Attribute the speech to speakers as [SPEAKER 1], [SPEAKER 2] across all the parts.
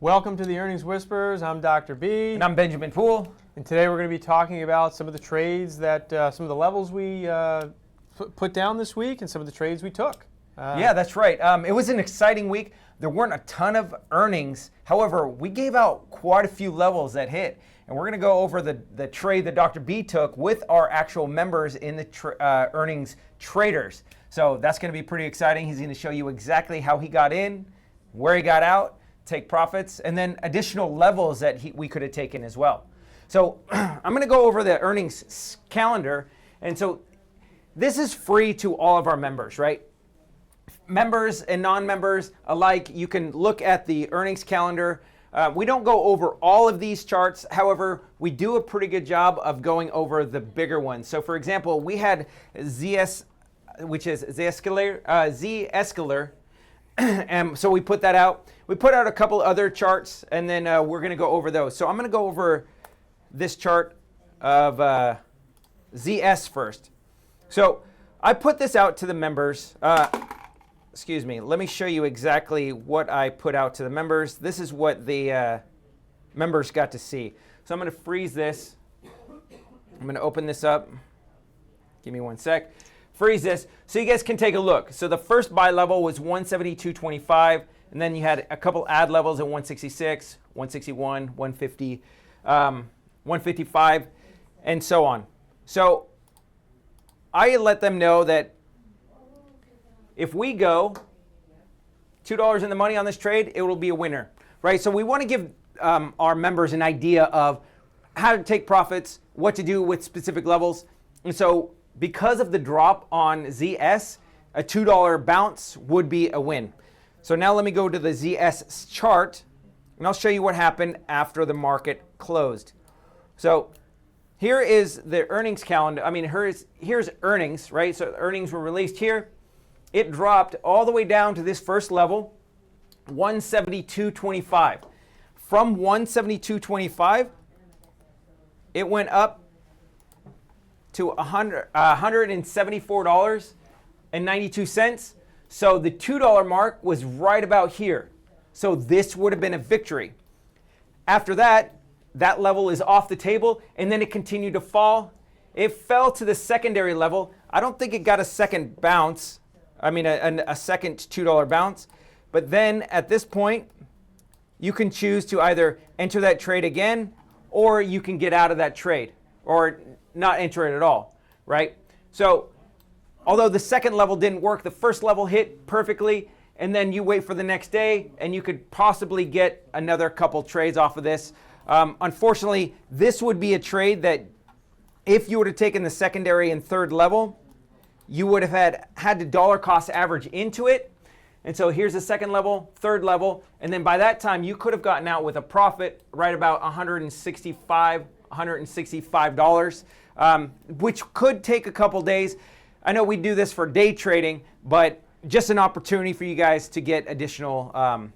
[SPEAKER 1] Welcome to the Earnings Whispers. I'm Dr. B.
[SPEAKER 2] And I'm Benjamin Poole.
[SPEAKER 1] And today we're going to be talking about some of the trades that, some of the levels we put down this week and some of the trades we took.
[SPEAKER 2] Yeah, that's right. It was an exciting week. There weren't a ton of earnings. However, we gave out quite a few levels that hit. And we're going to go over the trade that Dr. B took with our actual members in the earnings traders. So that's going to be pretty exciting. He's going to show you exactly how he got in, where he got out, take profits, and then additional levels that we could have taken as well. So I'm going to go over the earnings calendar. And so this is free to all of our members, right? Members and non-members alike, you can look at the earnings calendar. We don't go over all of these charts. However, we do a pretty good job of going over the bigger ones. So for example, we had which is Zscaler. And so we put that out. We put out a couple other charts, and then we're going to go over those. So I'm going to go over this chart of ZS first. So I put this out to the members. Excuse me. Let me show you exactly what I put out to the members. This is what the members got to see. So I'm going to freeze this. I'm going to open this up. Give me one sec. Freeze this so you guys can take a look. So the first buy level was 172.25, and then you had a couple add levels at 166, 161, 150, 155, and so on. So I let them know that if we go $2 in the money on this trade, it will be a winner, right? So we want to give our members an idea of how to take profits, what to do with specific levels. And so because of the drop on ZS, a $2 bounce would be a win. So now let me go to the ZS chart, and I'll show you what happened after the market closed. So here is the earnings calendar. I mean, here's earnings, right? So earnings were released here. It dropped all the way down to this first level, 172.25. From 172.25, it went up to $174.92. So the $2 mark was right about here. So this would have been a victory. After that, that level is off the table, and then it continued to fall. It fell to the secondary level. I don't think it got a second bounce. I mean, a second $2 bounce. But then at this point, you can choose to either enter that trade again, or you can get out of that trade, or not enter it at all, right? So although the second level didn't work, the first level hit perfectly, and then you wait for the next day, and you could possibly get another couple trades off of this. Unfortunately, this would be a trade that if you would have taken the secondary and third level, you would have had to dollar cost average into it. And so here's the second level, third level, and then by that time you could have gotten out with a profit right about $165, which could take a couple days. I know we do this for day trading, but just an opportunity for you guys to get additional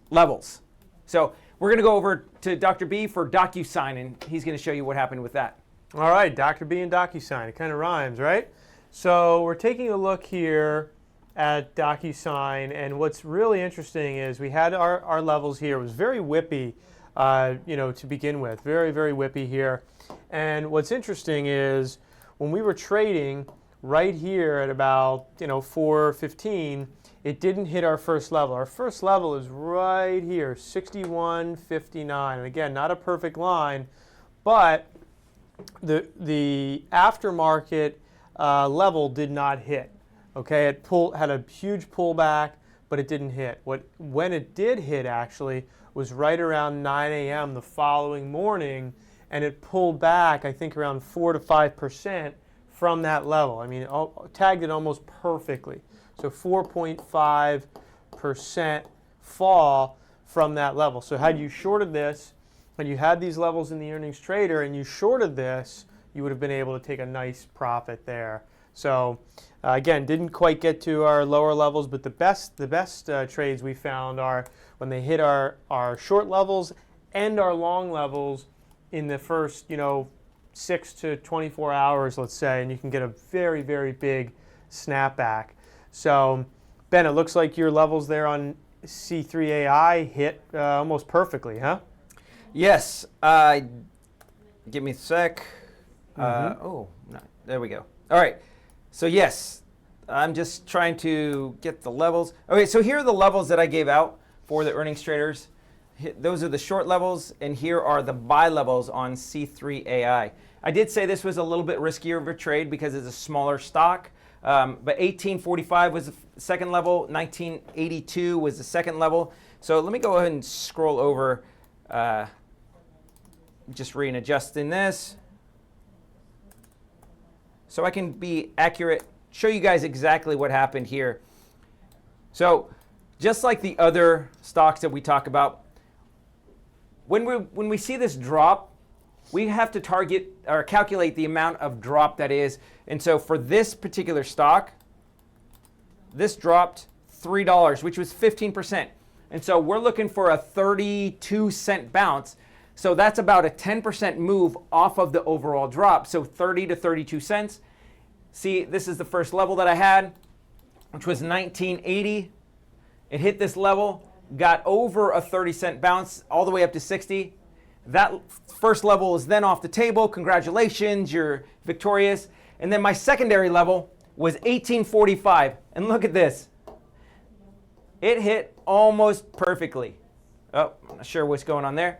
[SPEAKER 2] levels. So we're going to go over to Dr. B for DocuSign, and he's going to show you what happened with that.
[SPEAKER 1] All right, Dr. B and DocuSign. It kind of rhymes, right? So we're taking a look here at DocuSign, and what's really interesting is we had our levels here. It was very whippy, to begin with. Very, very whippy here. And what's interesting is when we were trading right here at about 4:15, it didn't hit our first level. Our first level is right here, 61.59. And again, not a perfect line, but the aftermarket level did not hit. Okay, it had a huge pullback, but it didn't hit. When it did hit actually was right around 9 a.m. the following morning, and it pulled back, I think, around 4 to 5% from that level. I mean, it tagged it almost perfectly. So 4.5% fall from that level. So had you shorted this, and you had these levels in the earnings trader, and you shorted this, you would have been able to take a nice profit there. So again, didn't quite get to our lower levels, but the best trades we found are when they hit our short levels and our long levels in the first 6 to 24 hours, let's say, and you can get a very, very big snapback. So Ben, it looks like your levels there on C3 AI hit almost perfectly, huh?
[SPEAKER 2] Yes. Give me a sec. Oh, no, there we go. All right. So yes, I'm just trying to get the levels. Okay, so here are the levels that I gave out for the earnings traders. Those are the short levels, and here are the buy levels on C3 AI. I did say this was a little bit riskier of a trade because it's a smaller stock, but 1845 was the second level, 1982 was the second level. So let me go ahead and scroll over, just readjusting this, so I can be accurate, show you guys exactly what happened here. So just like the other stocks that we talk about, when we see this drop, we have to target or calculate the amount of drop that is. And so for this particular stock, this dropped $3, which was 15%. And so we're looking for a 32-cent bounce. So that's about a 10% move off of the overall drop. So 30 to 32 cents. See, this is the first level that I had, which was 1980. It hit this level, got over a 30-cent bounce all the way up to 60. That first level is then off the table. Congratulations, you're victorious. And then my secondary level was 1845. And look at this. It hit almost perfectly. Oh, I'm not sure what's going on there.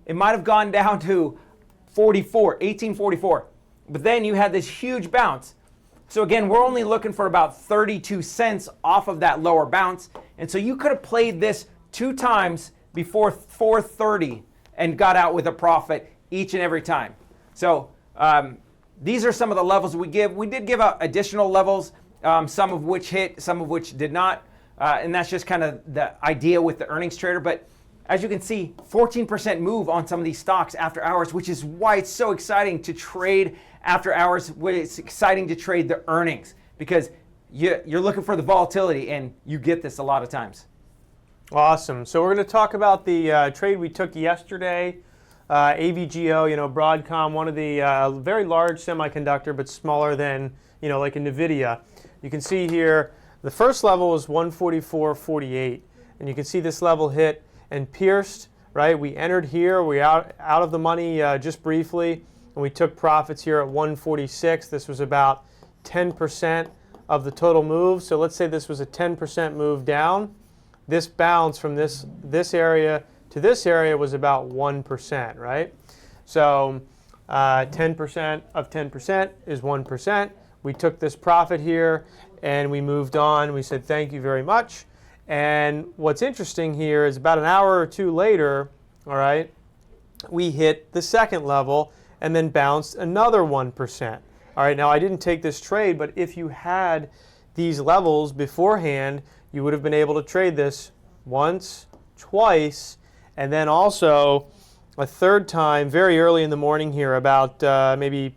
[SPEAKER 2] It might have gone down to 1844. But then you had this huge bounce. So again, we're only looking for about 32 cents off of that lower bounce. And so you could have played this 2 times before 4:30 and got out with a profit each and every time. So these are some of the levels we give. We did give out additional levels, some of which hit, some of which did not. And that's just kind of the idea with the earnings trader. But as you can see, 14% move on some of these stocks after hours, which is why it's so exciting to trade after hours. It's exciting to trade the earnings because you're looking for the volatility, and you get this a lot of times.
[SPEAKER 1] Awesome. So we're going to talk about the trade we took yesterday. AVGO, Broadcom, one of the very large semiconductor, but smaller than, like a NVIDIA. You can see here, the first level was 144.48, and you can see this level hit and pierced, right? We entered here, we out of the money just briefly, and we took profits here at 146. This was about 10% of the total move. So let's say this was a 10% move down. This bounce from this area to this area was about 1%, right? So 10% of 10% is 1%. We took this profit here and we moved on. We said thank you very much. And what's interesting here is about an hour or two later, all right, we hit the second level and then bounced another 1%. All right, now I didn't take this trade, but if you had these levels beforehand, you would have been able to trade this once, twice, and then also a third time very early in the morning here, about maybe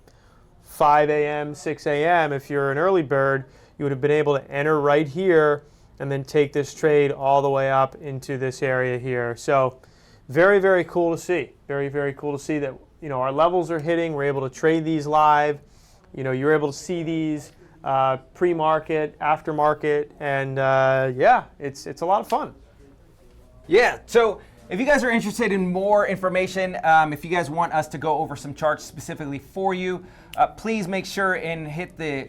[SPEAKER 1] 5 a.m., 6 a.m. If you're an early bird, you would have been able to enter right here and then take this trade all the way up into this area here. So very, very cool to see. Very, very cool to see that our levels are hitting. We're able to trade these live. You're able to see these pre-market, aftermarket, and yeah, it's a lot of fun.
[SPEAKER 2] Yeah, so if you guys are interested in more information, if you guys want us to go over some charts specifically for you, please make sure and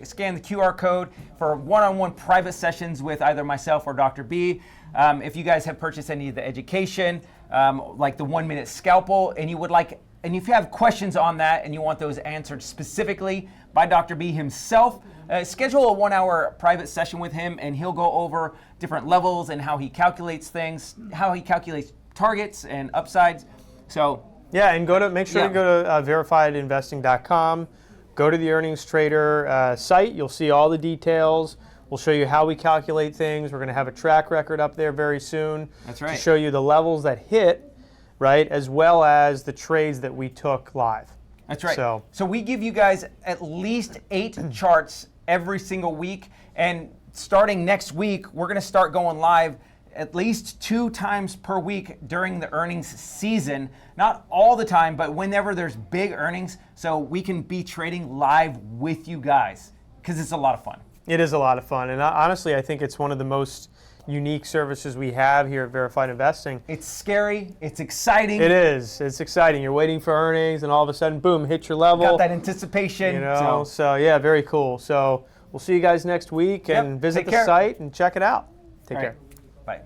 [SPEAKER 2] scan the QR code for one-on-one private sessions with either myself or Dr. B. If you guys have purchased any of the education, like the 1-minute scalpel, and if you have questions on that and you want those answered specifically by Dr. B himself, schedule a 1-hour private session with him, and he'll go over different levels and how he calculates things, how he calculates targets and upsides. So
[SPEAKER 1] yeah, and make sure to go to verifiedinvesting.com. Go to the earnings trader site. You'll see all the details. We'll show you how we calculate things. We're going to have a track record up there very soon.
[SPEAKER 2] That's right.
[SPEAKER 1] To show you the levels that hit, right, as well as the trades that we took live.
[SPEAKER 2] That's right. So we give you guys at least 8 charts every single week. And starting next week, we're going to start going live at least 2 times per week during the earnings season. Not all the time, but whenever there's big earnings, so we can be trading live with you guys, because it's a lot of fun.
[SPEAKER 1] It is a lot of fun, and honestly, I think it's one of the most unique services we have here at Verified Investing.
[SPEAKER 2] It's scary. It's exciting.
[SPEAKER 1] It is. It's exciting. You're waiting for earnings, and all of a sudden, boom, hit your level.
[SPEAKER 2] Got that anticipation.
[SPEAKER 1] You know, so yeah, very cool. So we'll see you guys next week, and visit the site and check it out. Take care.
[SPEAKER 2] Bye.